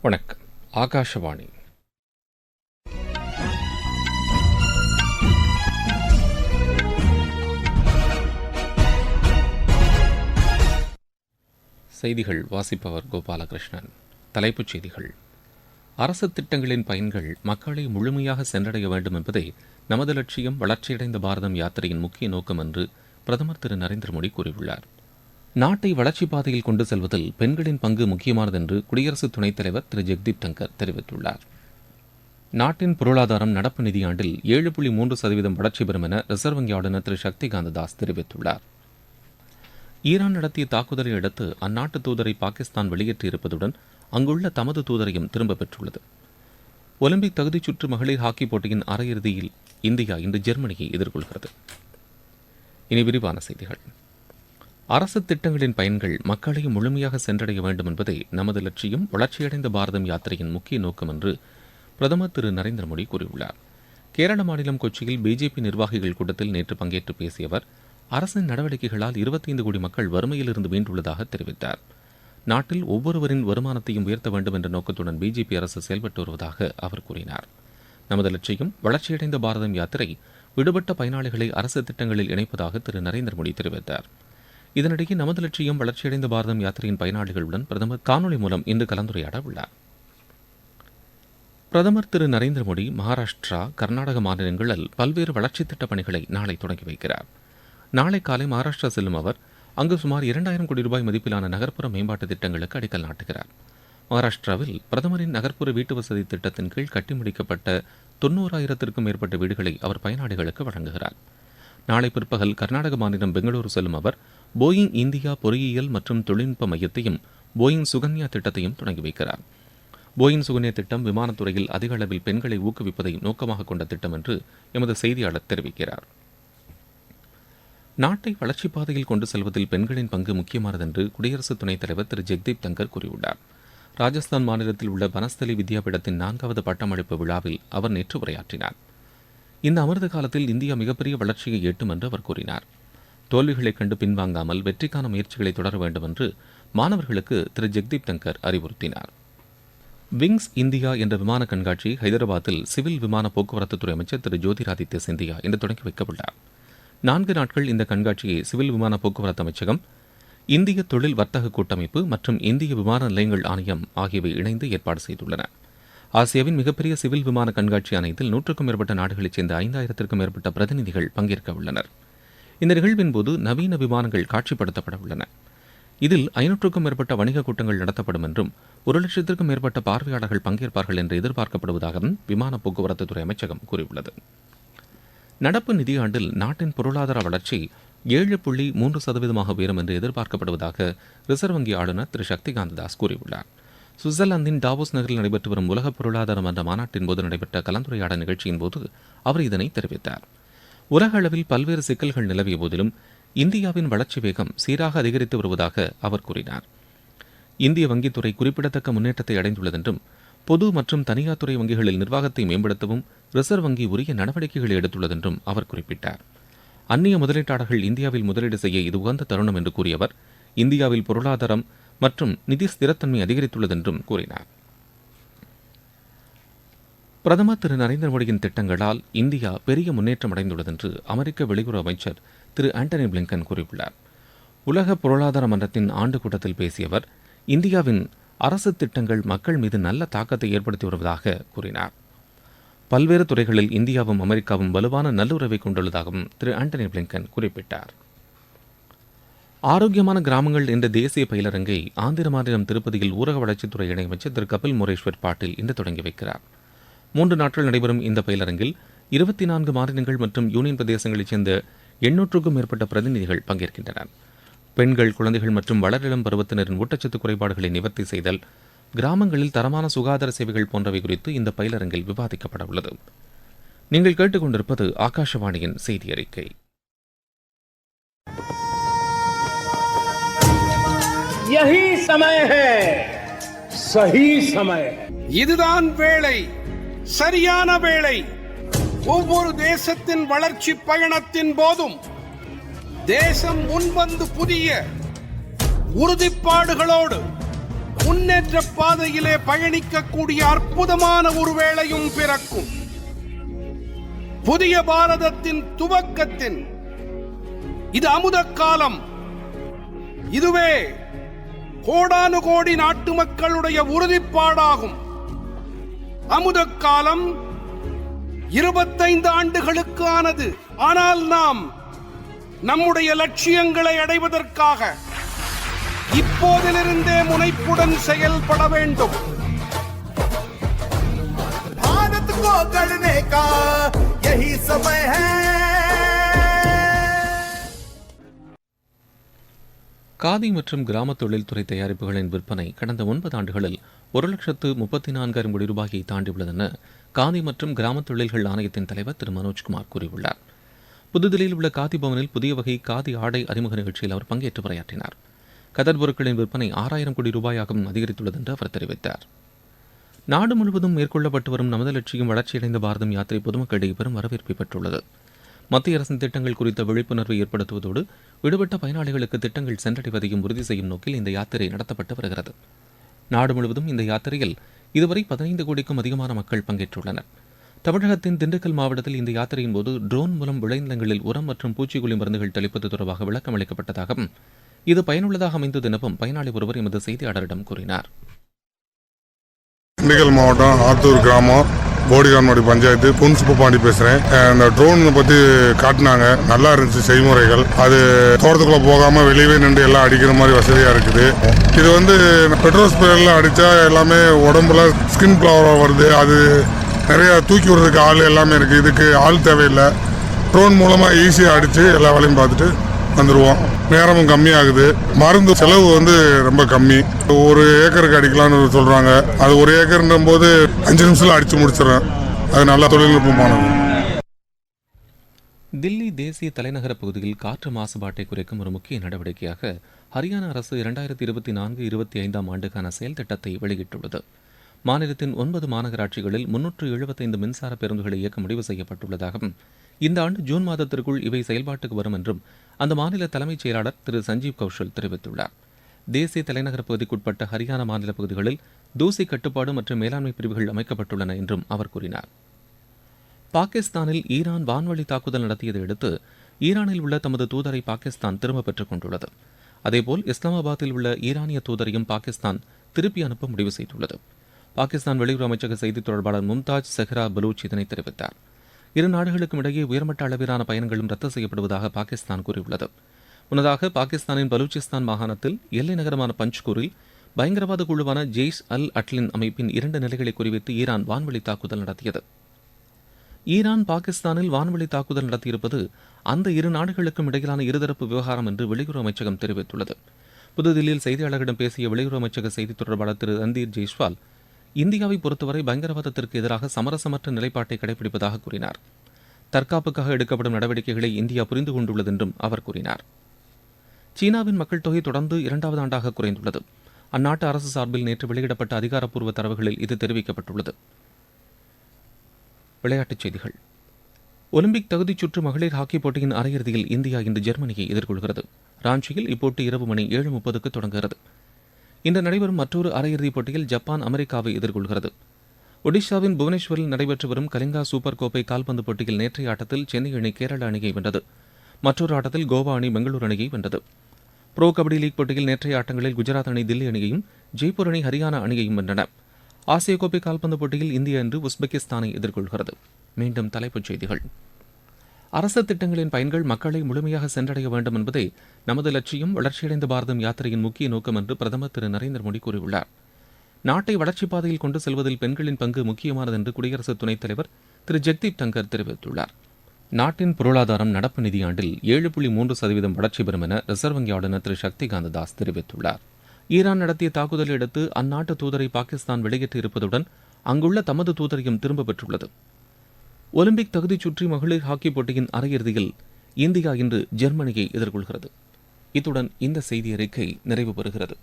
வணக்கம். ஆகாஷவாணி. செய்திகள் வாசிப்பவர் கோபாலகிருஷ்ணன். தலைப்புச் செய்திகள். அரசு திட்டங்களின் பயன்கள் மக்களை முழுமையாக சென்றடைய வேண்டும் என்பதே நமது லட்சியம் வளர்ச்சியடைந்த பாரதம் யாத்திரையின் முக்கிய நோக்கம் என்று பிரதமர் திரு நரேந்திர மோடி கூறியுள்ளார். நாட்டை வளர்ச்சிப் பாதையில் கொண்டு செல்வதில் பெண்களின் பங்கு முக்கியமானது என்று குடியரசு துணைத் தலைவர் திரு ஜெக்தீப் தங்கர் தெரிவித்துள்ளார். நாட்டின் பொருளாதாரம் நடப்பு நிதியாண்டில் 7.3% வளர்ச்சி பெறும் என ரிசர்வ் வங்கி ஆளுநர் திரு சக்திகாந்த தாஸ் தெரிவித்துள்ளார். ஈரான் நடத்திய தாக்குதலை அடுத்து அந்நாட்டு தூதரை பாகிஸ்தான் வெளியேற்றியிருப்பதுடன் அங்குள்ள தமது தூதரையும் திரும்பப் பெற்றுள்ளது. ஒலிம்பிக் தகுதிச் சுற்று மகளிர் ஹாக்கி போட்டியின் அரையிறுதியில் இந்தியா இன்று ஜெர்மனியை எதிர்கொள்கிறது. இனி விரிவான செய்திகள். அரசு திட்டங்களின் பயன்கள் மக்களை முழுமையாக சென்றடைய வேண்டும் என்பதே நமது லட்சியம் வளர்ச்சியடைந்த பாரதம் யாத்திரையின் முக்கிய நோக்கம் என்று பிரதமர் திரு நரேந்திர மோடி கூறியுள்ளார். கேரள மாநிலம் கொச்சியில் பிஜேபி நிர்வாகிகள் கூட்டத்தில் நேற்று பங்கேற்று பேசிய அவர் அரசின் நடவடிக்கைகளால் 25 கோடி மக்கள் வறுமையிலிருந்து மீண்டுள்ளதாக தெரிவித்தார். நாட்டில் ஒவ்வொருவரின் வருமானத்தையும் உயர்த்த வேண்டும் என்ற நோக்கத்துடன் பிஜேபி அரசு செயல்பட்டு வருவதாக அவர் கூறினார். நமது லட்சியம் வளர்ச்சியடைந்த பாரதம் யாத்திரை விடுபட்ட பயனாளிகளை அரசு திட்டங்களில் இணைப்பதாக திரு நரேந்திர மோடி தெரிவித்தார். இதனிடையே நமது லட்சியம் வளர்ச்சியடைந்த பாரதம் யாத்திரையின் பயனாளிகளுடன் பிரதமர் காணொலி மூலம் இன்று கலந்துரையாட உள்ளார். பிரதமர் திரு நரேந்திர மோடி மகாராஷ்டிரா, கர்நாடக மாநிலங்களில் பல்வேறு வளர்ச்சித் திட்டப் பணிகளை நாளை தொடங்கி வைக்கிறார். நாளை காலை மகாராஷ்டிரா செல்லும் அவர் அங்கு சுமார் 2000 கோடி ரூபாய் மதிப்பிலான நகர்ப்புற மேம்பாட்டு திட்டங்களுக்கு அடிக்கல் நாட்டுகிறார். மகாராஷ்டிராவில் பிரதமரின் நகர்ப்புற வீட்டு வசதி திட்டத்தின் கீழ் கட்டி முடிக்கப்பட்ட 90,000க்கும் மேற்பட்ட வீடுகளை அவர் பயனாளிகளுக்கு வழங்குகிறார். நாளை பிற்பகல் கர்நாடக மாநிலம் பெங்களூரு செல்லும் அவர் போயிங் இந்தியா பொறியியல் மற்றும் தொழில்நுட்ப மையத்தையும் போயிங் சுகன்யா திட்டத்தையும் தொடங்கி வைக்கிறார். போயிங் சுகன்யா திட்டம் விமானத்துறையில் அதிக அளவில் பெண்களை ஊக்குவிப்பதை நோக்கமாக கொண்ட திட்டம் என்று எமது செய்தியாளர் தெரிவிக்கிறார். நாட்டை வளர்ச்சிப் பாதையில் கொண்டு செல்வதில் பெண்களின் பங்கு முக்கியமானது என்று குடியரசு துணைத் தலைவர் திரு ஜெக்தீப் தங்கர் கூறியுள்ளார். ராஜஸ்தான் மாநிலத்தில் உள்ள பனஸ்தலி வித்யாபீடத்தின் 4வது பட்டமளிப்பு விழாவில் அவர் நேற்று உரையாற்றினார். இந்த அமிர்த காலத்தில் இந்தியா மிகப்பெரிய வளர்ச்சியை எட்டும் என்று அவர் கூறினார். தோல்விகளைக் கண்டு பின்வாங்காமல் வெற்றிக்கான முயற்சிகளை தொடர வேண்டும் என்று மாணவர்களுக்கு திரு ஜெக்தீப் தங்கர் அறிவுறுத்தினார். விங்ஸ் இந்தியா என்ற விமான கண்காட்சி ஹைதராபாத்தில் சிவில் விமான போக்குவரத்துத்துறை அமைச்சர் திரு ஜோதிராதித்ய சிந்தியா இன்று தொடங்கி வைக்கவுள்ளார். 4 நாட்கள் இந்த கண்காட்சியை சிவில் விமான போக்குவரத்து அமைச்சகம், இந்திய தொழில் வர்த்தக கூட்டமைப்பு மற்றும் இந்திய விமான நிலையங்கள் ஆணையம் ஆகியவை இணைந்து ஏற்பாடு செய்துள்ளன. ஆசியாவின் மிகப்பெரிய சிவில் விமான கண்காட்சியான இதில் 100க்கும் மேற்பட்ட நாடுகளைச் சேர்ந்த 5000க்கும் மேற்பட்ட பிரதிநிதிகள் பங்கேற்க உள்ளனர். இந்த நிகழ்வின் போது நவீன விமானங்கள் காட்சிப்படுத்தப்பட உள்ளன. இதில் 500க்கும் மேற்பட்ட வணிக கூட்டங்கள் நடத்தப்படும் என்றும் 1,00,000க்கும் மேற்பட்ட பார்வையாளர்கள் பங்கேற்பார்கள் என்று எதிர்பார்க்கப்படுவதாகவும் விமான போக்குவரத்துத்துறை அமைச்சகம் கூறியுள்ளது. நடப்பு நிதியாண்டில் நாட்டின் பொருளாதார வளர்ச்சி 7.3% உயரும் என்று எதிர்பார்க்கப்படுவதாக ரிசர்வ் வங்கி ஆளுநர் திரு சக்திகாந்த தாஸ் கூறியுள்ளார். சுவிட்சர்லாந்தின் டாவோஸ் நகரில் நடைபெற்று வரும் உலக பொருளாதார மன்ற மாநாட்டின் போது நடைபெற்ற கலந்துரையாடல் நிகழ்ச்சியின் போது அவர் இதனை தெரிவித்தார். உலக அளவில் பல்வேறு சிக்கல்கள் நிலவிய போதிலும் இந்தியாவின் வளர்ச்சி வேகம் சீராக அதிகரித்து வருவதாக அவர் கூறினார். இந்திய வங்கித்துறை குறிப்பிடத்தக்க முன்னேற்றத்தை அடைந்துள்ளதென்றும் பொது மற்றும் தனியார் துறை வங்கிகளில் நிர்வாகத்தை மேம்படுத்தவும் ரிசர்வ் வங்கி உரிய நடவடிக்கைகளை எடுத்துள்ளதென்றும் அவர் குறிப்பிட்டார். அந்நிய முதலீட்டாளர்கள் இந்தியாவில் முதலீடு செய்ய இது உகந்த தருணம் என்று கூறிய அவர் இந்தியாவில் பொருளாதாரம் மற்றும் நிதி ஸ்திரத்தன்மை அதிகரித்துள்ளதென்றும் கூறினார். பிரதமர் திரு நரேந்திர மோடியின் திட்டங்களால் இந்தியா பெரிய முன்னேற்றம் அடைந்துள்ளது என்று அமெரிக்க வெளியுறவு அமைச்சர் திரு ஆண்டனி பிளிங்கன் கூறியுள்ளார். உலக பொருளாதார மன்றத்தின் ஆண்டு கூட்டத்தில் பேசிய அவர் இந்தியாவின் அரசு திட்டங்கள் மக்கள் மீது நல்ல தாக்கத்தை ஏற்படுத்தி வருவதாக கூறினார். பல்வேறு துறைகளில் இந்தியாவும் அமெரிக்காவும் வலுவான நல்லுறவை கொண்டுள்ளதாகவும் திரு ஆண்டனி பிளிங்கன் குறிப்பிட்டார். ஆரோக்கியமான கிராமங்கள் என்ற தேசிய பயிலரங்கை ஆந்திர மாநிலம் திருப்பதியில் ஊரக வளர்ச்சித்துறை இணையமைச்சர் திரு கபில் முரேஸ்வர் பாட்டீல் இன்று தொடங்கி வைக்கிறார். 3 நாட்கள் நடைபெறும் இந்த பயிலரங்கில் 24 மாநிலங்கள் மற்றும் யூனியன் பிரதேசங்களைச் சேர்ந்த 800க்கும் மேற்பட்ட பிரதிநிதிகள் பங்கேற்கின்றனர். பெண்கள், குழந்தைகள் மற்றும் வளரிளம் பருவத்தினரின் ஊட்டச்சத்து குறைபாடுகளை நிவர்த்தி செய்தல், கிராமங்களில் தரமான சுகாதார சேவைகள் போன்றவை குறித்து இந்த பயிலரங்கில் விவாதிக்கப்பட உள்ளது. நீங்கள் கேட்டுக்கொண்டிருப்பது ஆகாஷவாணியின் செய்தி அறிக்கை. இதுதான் வேளை, சரியான வேளை. ஒவ்வொரு தேசத்தின் வளர்ச்சி பயணத்தின் போதும் தேசம் முன்வந்து புதிய உறுதிப்பாடுகளோடு முன்னேற்ற பாதையிலே பயணிக்கக்கூடிய அற்புதமான ஒரு வேளையும் பிறக்கும். புதிய பாரதத்தின் துவக்கத்தின் இது அமுத காலம். இதுவே கோடானு கோடி நாட்டு மக்களுடைய உறுதிப்பாடாகும். அமுத காலம் 25 ஆண்டுகளுக்கு ஆனது. ஆனால் நாம் நம்முடைய லட்சியங்களை அடைவதற்காக இப்போதிலிருந்தே முனைப்புடன் செயல்பட வேண்டும். भारत को गढ़ने का यही समय है. காதி மற்றும் கிராம தொழில்துறை தயாரிப்புகளின் விற்பனை கடந்த 9 ஆண்டுகளில் 1,34,000 கோடி ரூபாயை தாண்டியுள்ளதென காதி மற்றும் கிராம தொழில்கள் ஆணையத்தின் தலைவர் திரு மனோஜ்குமார் கூறியுள்ளார். புதுதில்லியில் உள்ள காதி பவனில் புதிய வகை காதி ஆடை அறிமுக நிகழ்ச்சியில் அவர் பங்கேற்று உரையாற்றினார். கதர் பொருட்களின் விற்பனை 6,000 கோடி ரூபாயாகவும் அதிகரித்துள்ளது என்று அவர் தெரிவித்தார். நாடு முழுவதும் மேற்கொள்ளப்பட்டு வரும் நமது லட்சியம் வளர்ச்சியடைந்த பாரதம் யாத்திரை பொதுமக்களிடையே பெரும் வரவேற்பை பெற்றுள்ளது. மத்திய அரசின் திட்டங்கள் குறித்த விழிப்புணர்வை ஏற்படுத்துவதோடு விடுபட்ட பயனாளிகளுக்கு திட்டங்கள் சென்றடைவதையும் உறுதி செய்யும் நோக்கில் இந்த யாத்திரை நடத்தப்பட்டு வருகிறது. நாடு முழுவதும் இந்த யாத்திரையில் இதுவரை 15 கோடிக்கும் அதிகமான மக்கள் பங்கேற்றுள்ளனர். தமிழகத்தின் திண்டுக்கல் மாவட்டத்தில் இந்த யாத்திரையின் போது ட்ரோன் மூலம் விளைநிலங்களில் உரம் மற்றும் பூச்சிக்கொல்லி மருந்துகள் தெளிப்பது தொடர்பாக விளக்கம் அளிக்கப்பட்டதாகவும் இது பயனுள்ளதாக அமைந்தது எனவும் பயனாளி ஒருவர் எமது செய்தியாளரிடம் கூறினார். திண்டுக்கல் மாவட்டம் ஆத்தூர் கிராமம் போடிகான்வாடி பஞ்சாயத்து புன்சுப்பாண்டி பேசுறேன். இந்த ட்ரோன் பத்தி காட்டினாங்க, நல்லா இருந்துச்சு செய்முறைகள். அது தோட்டத்துக்குள்ள போகாம வெளியே நின்று எல்லாம் அடிக்கிற மாதிரி வசதியா இருக்குது. இது பெட்ரோல் ஸ்ப்ரேல அடிச்சா எல்லாமே உடம்புல ஸ்கின் ப்ராப்ளம் வருது. அது நிறைய தூக்கி விடுறதுக்கு ஆள் எல்லாமே இருக்கு. இதுக்கு ஆள் தேவையில்லை. ட்ரோன் மூலமா ஈஸியா அடிச்சு எல்லா வேலையும் பார்த்துட்டு வந்துடுவோம். நேரமும் கம்மியாகுது. மருந்து செலவு ரொம்ப கம்மி. 1 ஏக்கருக்கு அடிக்கலாம்னு சொல்றாங்க. அது 1 ஏக்கர்ன்ற போது 5 நிமிஷத்துல அடிச்சு முடிச்சிடறேன். அது நல்ல தொழில்நுட்பமானது. தில்லி தேசிய தலைநகர பகுதியில் காற்று மாசுபாட்டை குறைக்கும் ஒரு முக்கிய நடவடிக்கையாக ஹரியானா அரசு 2024-25 ஆண்டுக்கான செயல் திட்டத்தை வெளியிட்டுள்ளது. மாநிலத்தின் 9 மாநகராட்சிகளில் 375 மின்சார பேருந்துகளை இயக்க முடிவு செய்யப்பட்டுள்ளதாகவும் இந்த ஆண்டு ஜூன் மாதத்திற்குள் இவை செயல்பாட்டுக்கு வரும் என்றும் அந்த மாநில தலைமைச் செயலாளர் திரு சஞ்சீவ் கௌஷல் தெரிவித்துள்ளார். தேசிய தலைநகர பகுதிக்குட்பட்ட ஹரியானா மாநில பகுதிகளில் தூசி கட்டுப்பாடு மற்றும் மேலாண்மை பிரிவுகள் அமைக்கப்பட்டுள்ளன என்றும் அவர் கூறினார். பாகிஸ்தானில் ஈரான் வான்வழி தாக்குதல் நடத்தியதை அடுத்து ஈரானில் உள்ள தமது தூதரை பாகிஸ்தான் திரும்பப் பெற்றுக் கொண்டுள்ளது. அதேபோல் இஸ்லாமாபாத்தில் உள்ள ஈரானிய தூதரையும் பாகிஸ்தான் திருப்பி அனுப்ப முடிவு செய்துள்ளது. பாகிஸ்தான் வெளியுறவு அமைச்சக செய்தித் தொடர்பாளர் மும்தாஜ் செஹ்ரா பலூச் இதனை தெரிவித்தார். 2 நாடுகளுக்கும் இடையே உயர்மட்ட அளவிலான பயணங்களும் ரத்து செய்யப்படுவதாக பாகிஸ்தான் கூறியுள்ளது. முன்னதாக பாகிஸ்தானின் பலூச்சிஸ்தான் மாகாணத்தில் எல்லை நகரமான பஞ்ச்கூரில் பயங்கரவாத குழுவான ஜெய்ஷ் அல் அட்லின் அமைப்பின் 2 நிலைகளை குறிவைத்து ஈரான் வான்வழி தாக்குதல் நடத்தியது. ஈரான் பாகிஸ்தானில் வான்வழி தாக்குதல் நடத்தியிருப்பது அந்த 2 நாடுகளுக்கும் இடையிலான இருதரப்பு விவகாரம் என்று வெளியுறவு அமைச்சகம் தெரிவித்துள்ளது. புதுதில்லியில் செய்தியாளர்களிடம் பேசிய வெளியுறவு அமைச்சக செய்தித் தொடர்பாளர் திரு ரந்தீர் ஜெய்ஸ்வால் இந்தியாவை பொறுத்தவரை பயங்கரவாதத்திற்கு எதிராக சமரசமற்ற நிலைப்பாட்டை கடைபிடிப்பதாக கூறினார். தற்காப்புக்காக எடுக்கப்படும் நடவடிக்கைகளை இந்தியா புரிந்து கொண்டுள்ளது என்றும் அவர் கூறினார். சீனாவின் மக்கள் தொகை தொடர்ந்து 2வது ஆண்டாக குறைந்துள்ளது. அந்நாட்டு அரசு சார்பில் நேற்று வெளியிடப்பட்ட அதிகாரப்பூர்வ தரவுகளில் இது தெரிவிக்கப்பட்டுள்ளது. விளையாட்டுச் செய்திகள். ஒலிம்பிக் தகுதிச் சுற்று மகளிர் ஹாக்கி போட்டியின் அரையிறுதியில் இந்தியா இன்று ஜெர்மனியை எதிர்கொள்கிறது. ராஞ்சியில் இப்போட்டி இரவு மணி 7:30க்கு தொடங்குகிறது. இன்று நடைபெறும் மற்றொரு அரையிறுதிப் போட்டியில் ஜப்பான் அமெரிக்காவை எதிர்கொள்கிறது. ஒடிஷாவின் புவனேஸ்வரில் நடைபெற்று வரும் கலிங்கா சூப்பர் கோப்பை கால்பந்து போட்டியில் நேற்றைய ஆட்டத்தில் சென்னை அணி கேரள அணியை வென்றது. மற்றொரு ஆட்டத்தில் கோவா அணி பெங்களூரு அணியை வென்றது. புரோ கபடி லீக் போட்டியில் நேற்றைய ஆட்டங்களில் குஜராத் அணி தில்லி அணியையும் ஜெய்ப்பூர் அணி ஹரியானா அணியையும் வென்றன. ஆசிய கோப்பை கால்பந்து போட்டியில் இந்தியா இன்று உஸ்பெகிஸ்தானை எதிர்கொள்கிறது. மீண்டும் தலைப்புச் செய்திகள். அரசு திட்டங்களின் பயன்கள் மக்களை முழுமையாக சென்றடைய வேண்டும் என்பதே நமது லட்சியம் வளர்ச்சியடைந்த பாரதம் யாத்திரையின் முக்கிய நோக்கம் என்று பிரதமர் திரு நரேந்திர மோடி கூறியுள்ளார். நாட்டை வளர்ச்சிப் பாதையில் கொண்டு செல்வதில் பெண்களின் பங்கு முக்கியமானது என்று குடியரசு துணைத் தலைவர் திரு ஜெக்தீப் தங்கர் தெரிவித்துள்ளார். நாட்டின் பொருளாதாரம் நடப்பு நிதியாண்டில் 7.3% வளர்ச்சி பெறும் என ரிசர்வ் வங்கி ஆளுநர் திரு சக்திகாந்த தாஸ் தெரிவித்துள்ளார். ஈரான் நடத்திய தாக்குதலை அடுத்து அந்நாட்டு தூதரை பாகிஸ்தான் வெளியேற்றி இருப்பதுடன் அங்குள்ள தமது தூதரையும் திரும்பப் பெற்றுள்ளது. ஒலிம்பிக் தகுதிச் சுற்றி மகளிர் ஹாக்கி போட்டியின் அரையிறுதியில் இந்தியா இன்று ஜெர்மனியை எதிர்கொள்கிறது. இத்துடன் இந்த செய்தி அறிக்கை நிறைவு பெறுகிறது.